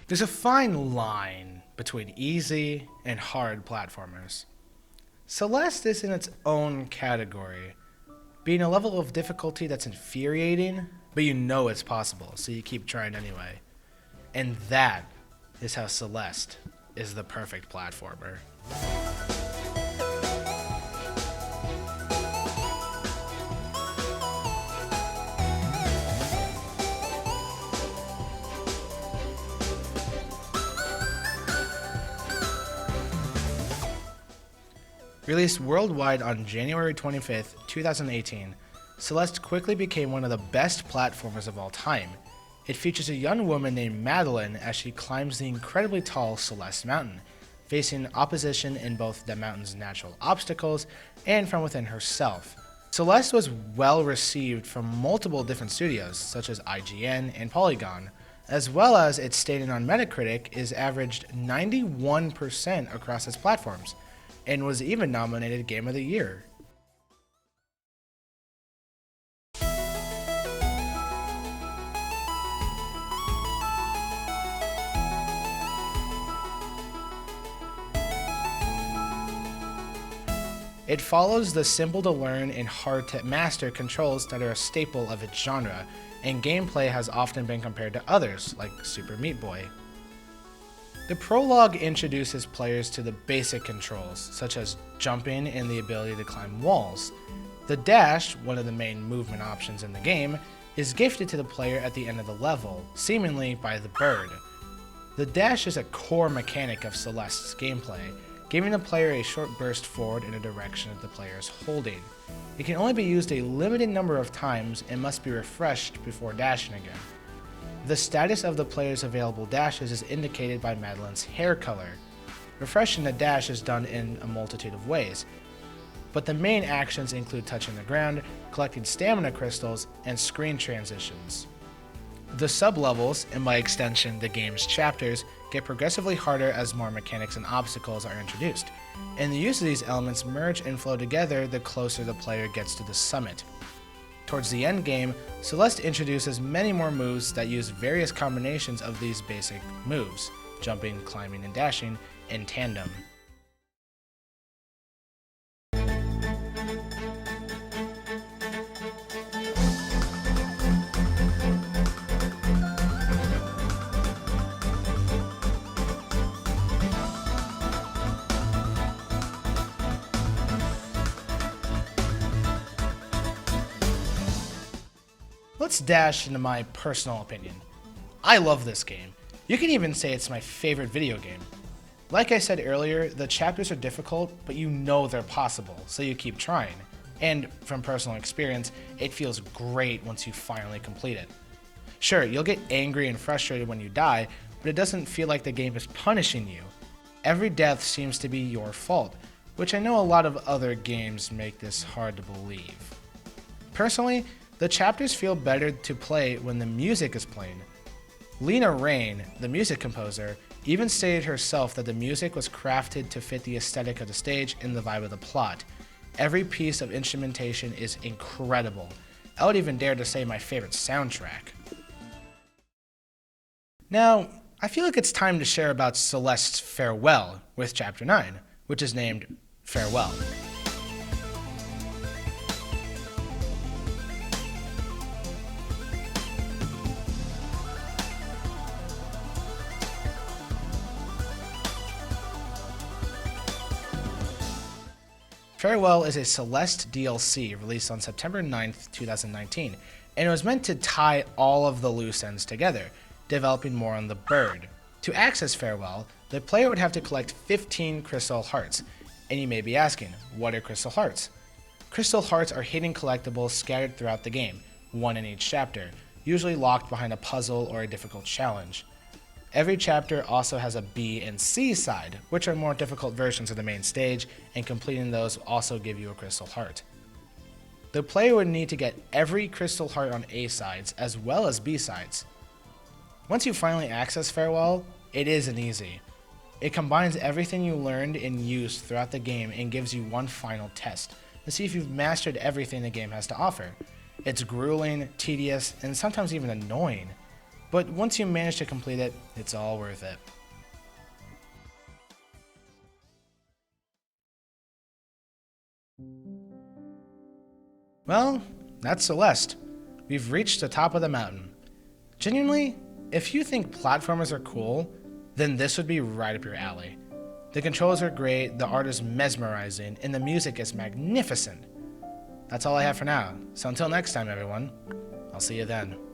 There's a fine line between easy and hard platformers. Celeste is in its own category, being a level of difficulty that's infuriating, but you know it's possible, so you keep trying anyway. And that is how Celeste is the perfect platformer. Released worldwide on January 25th, 2018, Celeste quickly became one of the best platformers of all time. It features a young woman named Madeline as she climbs the incredibly tall Celeste Mountain, facing opposition in both the mountain's natural obstacles and from within herself. Celeste was well received from multiple different studios, such as IGN and Polygon, as well as its stating on Metacritic is averaged 91% across its platforms, and was even nominated Game of the Year. It follows the simple-to-learn and hard-to-master controls that are a staple of its genre, and gameplay has often been compared to others, like Super Meat Boy. The prologue introduces players to the basic controls, such as jumping and the ability to climb walls. The dash, one of the main movement options in the game, is gifted to the player at the end of the level, seemingly by the bird. The dash is a core mechanic of Celeste's gameplay, giving the player a short burst forward in a direction that the player is holding. It can only be used a limited number of times and must be refreshed before dashing again. The status of the player's available dashes is indicated by Madeline's hair color. Refreshing the dash is done in a multitude of ways, but the main actions include touching the ground, collecting stamina crystals, and screen transitions. The sub-levels, and by extension the game's chapters, get progressively harder as more mechanics and obstacles are introduced, and the use of these elements merge and flow together the closer the player gets to the summit. Towards the end game, Celeste introduces many more moves that use various combinations of these basic moves, jumping, climbing, and dashing, in tandem. Let's dash into my personal opinion. I love this game. You can even say it's my favorite video game. Like I said earlier, the chapters are difficult, but you know they're possible, so you keep trying. And from personal experience, it feels great once you finally complete it. Sure, you'll get angry and frustrated when you die, but it doesn't feel like the game is punishing you. Every death seems to be your fault, which I know a lot of other games make this hard to believe. Personally, the chapters feel better to play when the music is playing. Lena Raine, the music composer, even stated herself that the music was crafted to fit the aesthetic of the stage and the vibe of the plot. Every piece of instrumentation is incredible. I would even dare to say my favorite soundtrack. Now, I feel like it's time to share about Celeste's farewell with Chapter 9, which is named Farewell. Farewell is a Celeste DLC released on September 9th, 2019, and it was meant to tie all of the loose ends together, developing more on the bird. To access Farewell, the player would have to collect 15 crystal hearts, and you may be asking, what are crystal hearts? Crystal hearts are hidden collectibles scattered throughout the game, one in each chapter, usually locked behind a puzzle or a difficult challenge. Every chapter also has a B and C side, which are more difficult versions of the main stage, and completing those will also give you a crystal heart. The player would need to get every crystal heart on A sides as well as B sides. Once you finally access Farewell, it isn't easy. It combines everything you learned and used throughout the game and gives you one final test to see if you've mastered everything the game has to offer. It's grueling, tedious, and sometimes even annoying. but once you manage to complete it, it's all worth it. Well, that's Celeste. We've reached the top of the mountain. Genuinely, if you think platformers are cool, then this would be right up your alley. The controls are great, the art is mesmerizing, and the music is magnificent. That's all I have for now, so until next time everyone, I'll see you then.